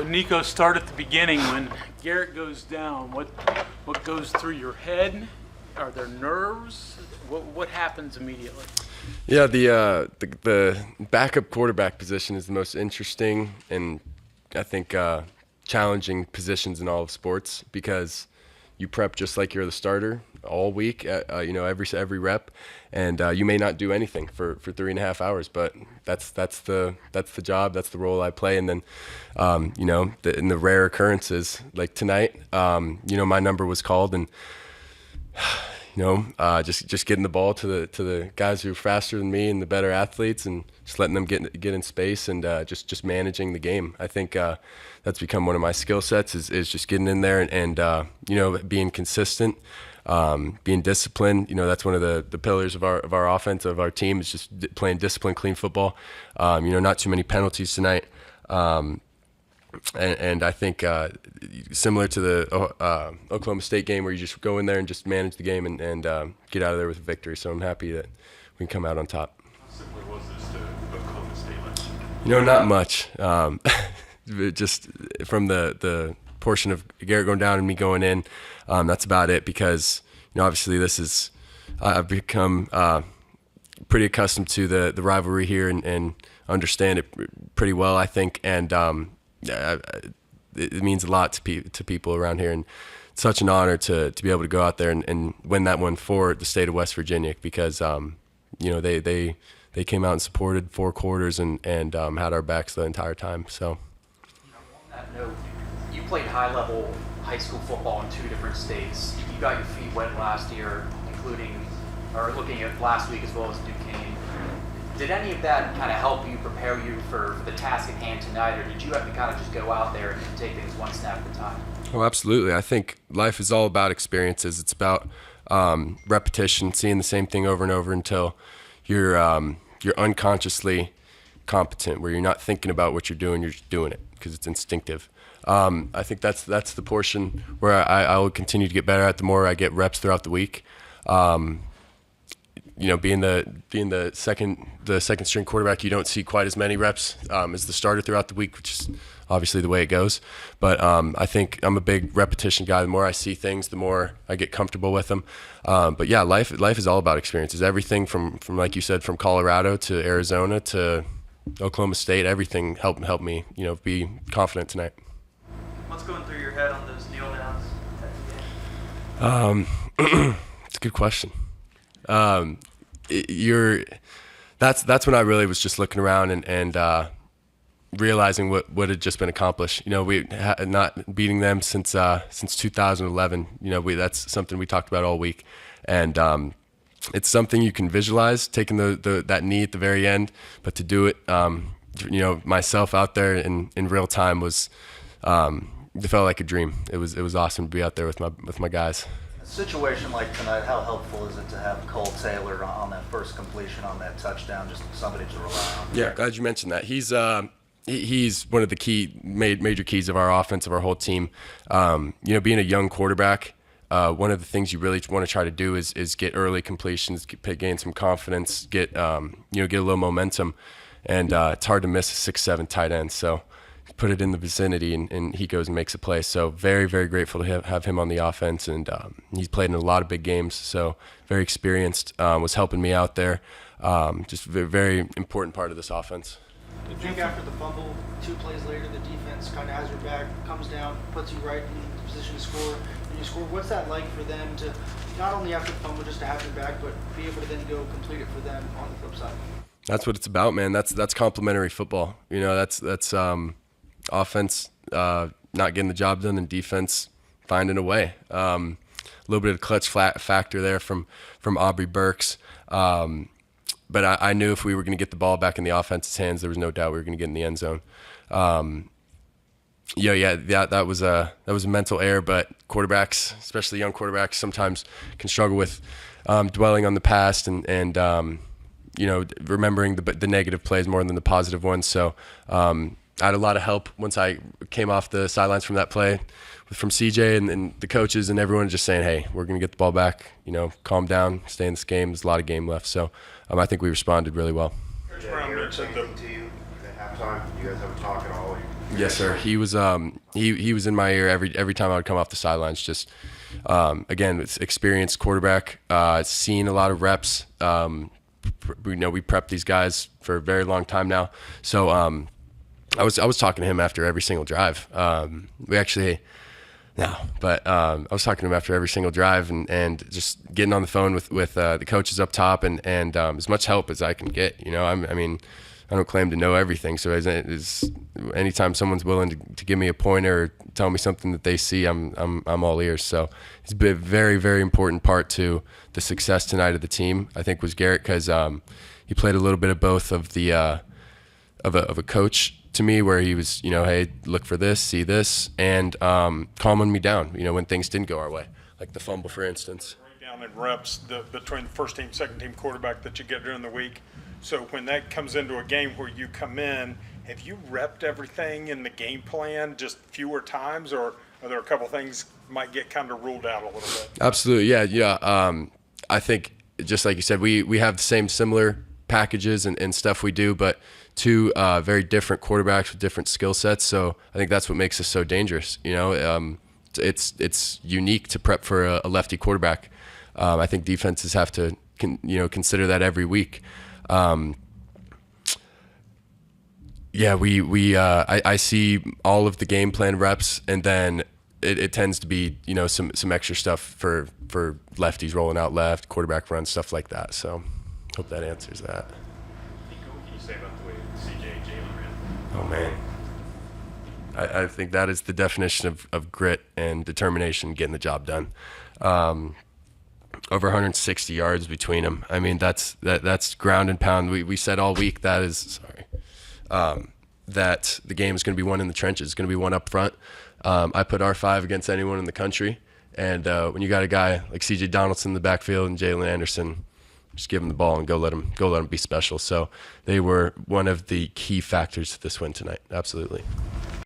Nicco, start at the beginning. When Garrett goes down, what goes through your head? Are there nerves? What happens immediately? Yeah, the backup quarterback position is the most interesting and I think challenging positions in all of sports because you prep just like you're the starter all week, every rep, and you may not do anything for 3.5 hours, but that's the job, that's the role I play. And then in the rare occurrences like tonight, my number was called, and just getting the ball to the guys who are faster than me and the better athletes, and just letting them get in space and just managing the game. I think that's become one of my skill sets is just getting in there and being consistent, being disciplined. That's one of the pillars of our offense, of our team, is just playing disciplined, clean football. Not too many penalties tonight. And I think similar to the Oklahoma State game, where you just go in there and just manage the game and get out of there with a victory. So I'm happy that we can come out on top. How similar was this to Oklahoma State last year? Not much. Just from the portion of Garrett going down and me going in, that's about it. Because obviously I've become pretty accustomed to the rivalry here and understand it pretty well, I think, and it means a lot to people around here, and it's such an honor to be able to go out there and win that one for the state of West Virginia, because they came out and supported 4 quarters and had our backs the entire time. So on that note, you played high-level high school football in 2 different states. You got your feet wet last year, looking at last week as well as Duquesne. Did any of that kind of help you, prepare you for the task at hand tonight, or did you have to kind of just go out there and take things one snap at a time? Oh, absolutely. I think life is all about experiences. It's about repetition, seeing the same thing over and over until you're unconsciously competent, where you're not thinking about what you're doing just doing it because it's instinctive. I think that's the portion where I will continue to get better at the more I get reps throughout the week. Being the second string quarterback, you don't see quite as many reps as the starter throughout the week, which is obviously the way it goes. But I think I'm a big repetition guy. The more I see things, the more I get comfortable with them. But yeah, life is all about experiences. Everything from like you said, from Colorado to Arizona to Oklahoma State, everything helped me be confident tonight. What's going through your head on those kneel downs? It's a good question. That's when I really was just looking around and realizing what had just been accomplished. We not beating them since 2011. That's something we talked about all week, and it's something you can visualize, taking that knee at the very end, but to do it, myself out there in real time it felt like a dream. It was awesome to be out there with my guys. A situation like tonight, how helpful is it to have Cole Taylor on that first completion on that touchdown, just somebody to rely on? Yeah, glad you mentioned that. He's one of the major keys of our offense, of our whole team. Being a young quarterback, one of the things you really want to try to do is get early completions, gain some confidence, get a little momentum, and it's hard to miss a 6'7" tight end. So put it in the vicinity, and he goes and makes a play. So very, very grateful to have him on the offense, and he's played in a lot of big games, so very experienced, was helping me out there. Just a very, very important part of this offense. I think after the fumble, 2 plays later, the defense kind of has your back, comes down, puts you right in position to score, and you score. What's that like for them to, not only after the fumble just to have your back, but be able to then go complete it for them on the flip side? That's what it's about, man. That's complementary football. That's offense not getting the job done, and defense finding a way. A little bit of clutch factor there from Aubrey Burks. But I knew if we were going to get the ball back in the offense's hands, there was no doubt we were going to get in the end zone. That was a mental error, but quarterbacks, especially young quarterbacks, sometimes can struggle with dwelling on the past and remembering the negative plays more than the positive ones. So I had a lot of help once I came off the sidelines from that play from CJ and the coaches and everyone just saying, hey, we're going to get the ball back, calm down, stay in this game. There's a lot of game left. So I think we responded really well. Coach Brown mentioned them to you at halftime. You guys have a talk at all? Yes, sir. He was he was in my ear every time I would come off the sidelines. Just again, it's experienced quarterback, seen a lot of reps. We prep these guys for a very long time now. So I was talking to him after every single drive. I was talking to him after every single drive and just getting on the phone with the coaches up top and as much help as I can get. I don't claim to know everything, so anytime someone's willing to give me a pointer or tell me something that they see, I'm all ears. So he's been a very, very important part to the success tonight of the team. I think was Garrett because he played a little bit of both of the of a coach to me, where he was, hey, look for this, see this, and calming me down, when things didn't go our way, like the fumble, for instance. Down in reps between the first team, second team quarterback that you get during the week. So when that comes into a game where you come in, have you repped everything in the game plan just fewer times, or are there a couple things might get kind of ruled out a little bit? Absolutely, yeah. I think just like you said, we have the similar packages and stuff we do, but two very different quarterbacks with different skill sets. So I think that's what makes us so dangerous. It's unique to prep for a lefty quarterback. I think defenses have to consider that every week. I see all of the game plan reps, and then it tends to be some extra stuff for lefties rolling out left, quarterback run, stuff like that. So hope that answers that. What can you say about the way CJ and Jalen ran? Oh man, I think that is the definition of grit and determination, getting the job done. Over 160 yards between them. I mean, that's ground and pound. We said all week that the game is going to be won in the trenches. It's going to be won up front. I put R5 against anyone in the country, and when you got a guy like C.J. Donaldson in the backfield and Jalen Anderson, just give him the ball and go let him be special. So they were one of the key factors to this win tonight. Absolutely.